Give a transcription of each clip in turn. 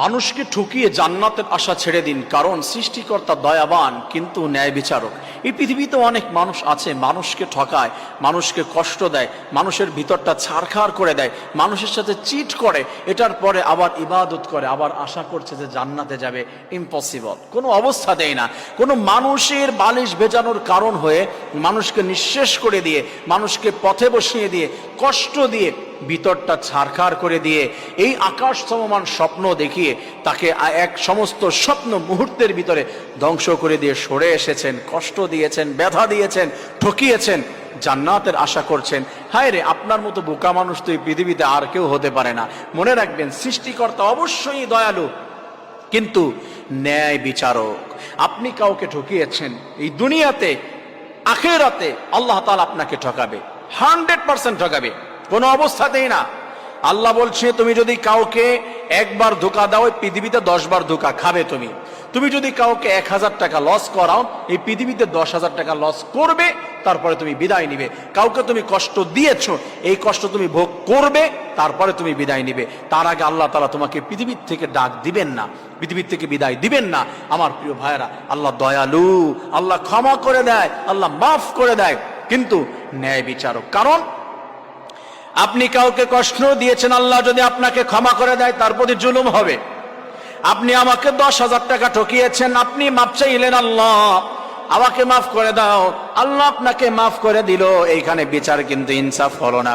মানুষকে ঠকিয়ে জান্নাতের আশা ছেড়ে দিন, কারণ সৃষ্টিকর্তা দয়াবান কিন্তু ন্যায় বিচারক। এই পৃথিবীতে অনেক মানুষ আছে, মানুষকে ঠকায়, মানুষকে কষ্ট দেয়, মানুষের ভিতরটা ছারখাড় করে দেয়, মানুষের সাথে চিট করে, এটার পরে আবার ইবাদত করে, আবার আশা করছে যে জান্নাতে যাবে। ইম্পসিবল, কোনো অবস্থাতেই না। কোনো মানুষের বালিশ ভেজানোর কারণ হয়ে মানুষকে নিঃশেষ করে দিয়ে, মানুষকে পথে বসিয়ে দিয়ে, কষ্ট দিয়ে, ভিতরটা ছারখাড় করে দিয়ে, এই আকাশ সমমান স্বপ্ন দেখিয়ে তাকে এক সমস্ত স্বপ্ন মুহূর্তের ভিতরে ধ্বংস করে দিয়ে সরে এসেছেন, কষ্ট দিয়েছেন, ব্যথা দিয়েছেন, ঠকিয়েছেন, জান্নাতের আশা করছেন। হায় রে, আপনার মতো বোকা মানুষ তো এই পৃথিবীতে আর কেউ হতে পারে না। মনে রাখবেন, সৃষ্টিকর্তা অবশ্যই দয়ালু কিন্তু ন্যায় বিচারক। আপনি কাউকে ঠকিয়েছেন, এই দুনিয়াতে আখিরাতে আল্লাহ তাআলা আপনাকে ঠকাবে, 100% ঠকাবে, কোনো অবস্থাতেই না। আল্লাহ বলছে, তুমি যদি কাউকে একবার ধোঁকা দাও, এই পৃথিবীতে 10 বার ধোঁকা খাবে। তুমি যদি কাউকে 1000 টাকা লস করাও, এই পৃথিবীতে 10,000 টাকা লস করবে, তারপরে তুমি বিদায় নিবে। কাউকে তুমি কষ্ট দিয়েছো, এই কষ্ট তুমি ভোগ করবে, তারপরে তুমি বিদায় নিবে। তার আগে আল্লাহ তাআলা তোমাকে পৃথিবীর থেকে ডাক দিবেন না, পৃথিবীর থেকে বিদায় দিবেন না। আমার প্রিয় ভাইয়েরা, আল্লাহ দয়ালু, আল্লাহ ক্ষমা করে দেয়, আল্লাহ মাফ করে দেয়, কিন্তু ন্যায় বিচারক। কারণ আপনি কাউকে কষ্ট দিয়েছেন, আল্লাহ যদি আপনাকে ক্ষমা করে দেয়, তার প্রতি জুলুম হবে। আপনি আমাকে 10,000 টাকা ঠকিয়েছেন, আপনি মাপ চাইলেন, আল্লাহ আমাকে মাফ করে দাও, আল্লাহ আপনাকে মাফ করে দিল। এইখানে বিচার কিন্তু ইনসাফ হলো না,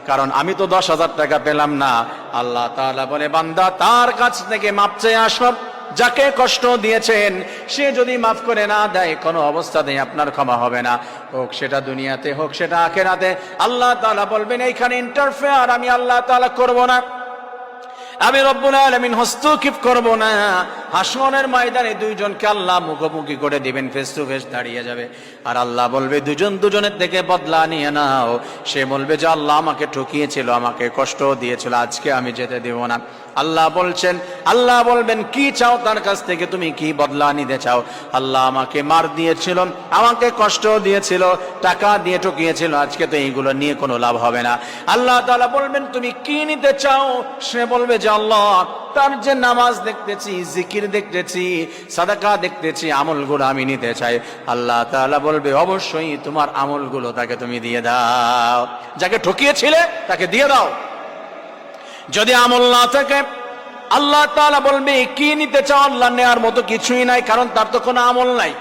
কারণ আমি তো 10,000 টাকা পেলাম না। আল্লাহ তাআলা বলে, বান্দা তার কাছ থেকে মাপ চেয়ে আসো, যাকে কষ্ট দিয়েছেন সে যদি মাফ করে না দেয়, কোনো অবস্থাতেই আপনার ক্ষমা হবে না, হোক সেটা দুনিয়াতে, হোক সেটা আখিরাতে। আল্লাহ তাআলা বলবেন, এইখানে ইন্টারফেয়ার আমি আল্লাহ তাআলা করব না, আমি রব্বুল আলামিন হস্তক্ষেপ করব না। হাসরের ময়দানে দুইজনকে আল্লাহ মুখোমুখি করে দিবেন, ফেস টু ফেস দাঁড়িয়ে যাবে, আর আল্লাহ বলবে, দুজন দুজনের থেকে বদলা নিয়ে নাও। সে বলবে যে, আল্লাহ আমাকে ঠকিয়েছিল, আমাকে কষ্ট দিয়েছিল, আজকে আমি যেতে দেব না। আল্লাহ বলছেন, আল্লাহ বলবেন, কি চাও তার কাছ থেকে, তুমি কি বদলা নিতে চাও? আল্লাহ আমাকে মার দিয়েছিল, আমাকে কষ্ট দিয়েছিল, টাকা দিয়ে ঠকিয়েছিল, আজকে তো এইগুলো নিয়ে কোনো লাভ হবে না। আল্লাহ তাআলা বলবেন, তুমি কি নিতে চাও? সে বলবে যে, আল্লাহ তার যে নামাজ দেখতেছি, জিকির দেখতেছি, সাদাকা দেখতেছি, আমলগুলো আমি নিতে চাই। আল্লাহ তাআলা বলবে, অবশ্যই তোমার আমলগুলো তাকে তুমি দিয়ে দাও, যাকে ঠকিয়েছিলে তাকে দিয়ে দাও। যদি আমল না থাকে, আল্লাহ তাআলা বলবে, কি নিতে চাও? আল্লাহ নেয়ার মতো কিছুই নাই, কারণ তার তো কোনো আমল নাই।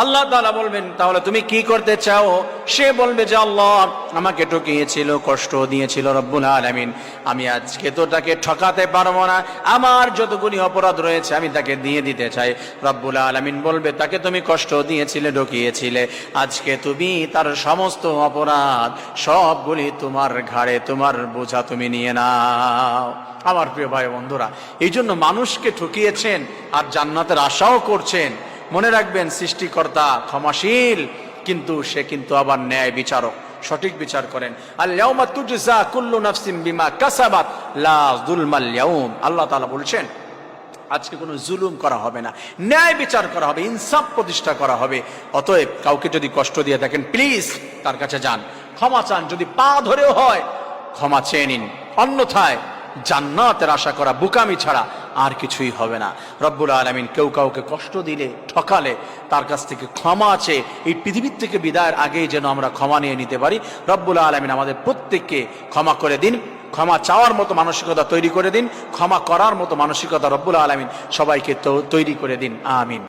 আল্লাহ তাআলা বলবেন, তাহলে তুমি কি করতে চাও? সে বলবে যে, আল্লাহ আমাকে ঠকিয়েছিল, কষ্ট দিয়েছিল রব্বুল আলামিন, আমি আজকে তো তাকে ঠকাতে পারবো না, আমার যতগুলি অপরাধ রয়েছে আমি তাকে দিয়ে দিতে চাই। রব্বুল আলামিন বলবে, তাকে তুমি কষ্ট দিয়েছিলে, ঠকিয়েছিলে, আজকে তুমি তার সমস্ত অপরাধ সবগুলি তোমার ঘাড়ে, তোমার বোঝা তুমি নিয়ে নাও। আমার প্রিয় ভাই বন্ধুরা, এই জন্য মানুষকে ঠকিয়েছেন আর জান্নাতের আশাও করছেন। মনে রাখবেন, সৃষ্টিকর্তা ক্ষমাশীল, কিন্তু সে কিন্তু আবার ন্যায় বিচারক, সঠিক বিচার করেন। আল ইয়াউমা তুজজা কুল্লু নাফসিন বিমা কাসাবাত লা যুলমাল ইয়াউম। আল্লাহ তাআলা বলছেন, আজকে কোনো জুলুম করা হবে না, ন্যায় বিচার করা হবে, ইনসাফ প্রতিষ্ঠা করা হবে। অতএব কাউকে যদি কষ্ট দিয়ে থাকেন, প্লিজ তার কাছে যান, ক্ষমা চান, যদি পা ধরেও হয় ক্ষমা চেয়ে নিন, অন্যথায় জান্নাতের আশা করা বোকামি ছাড়া আর কিছুই হবে না। রব্বুল আলামিন কেউ কাউকে কষ্ট দিলে, ঠকালে, তার কাছ থেকে ক্ষমা চেয়ে এই পৃথিবীর থেকে বিদায়ের আগেই যেন আমরা ক্ষমা নিয়ে নিতে পারি। রব্বুল আলামিন আমাদের প্রত্যেককে ক্ষমা করে দিন, ক্ষমা চাওয়ার মতো মানসিকতা তৈরি করে দিন, ক্ষমা করার মতো মানসিকতা রব্বুল আলামিন সবাইকে তৈরি করে দিন। আমিন।